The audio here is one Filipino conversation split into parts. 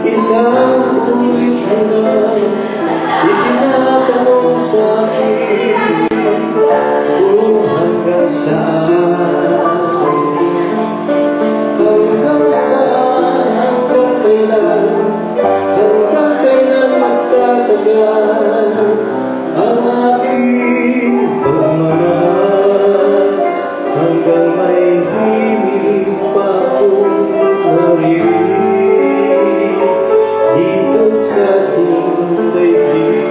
Ilang ulit mo na itinatanong sa'kin kung hanggang saan, hanggang saan, hanggang kailan magtatagal ang aking pagmamahal, hanggang may himig pa akong maririnig dito sa ating daigdig,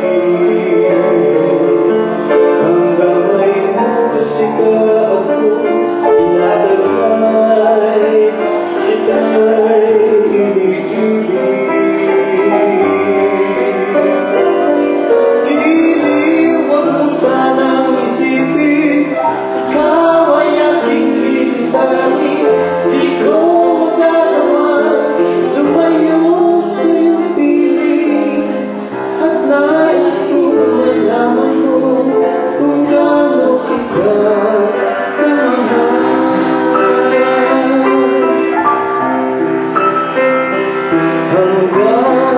hanggang may musika akong inadagay, ika'y iniibig. Huwag mo sanang isipin, ikaw ay aking lisanin. Di ko magagawa lumayo sa iyong piling, at nais kong malaman mo kung gaano kita kamahal. Hanggang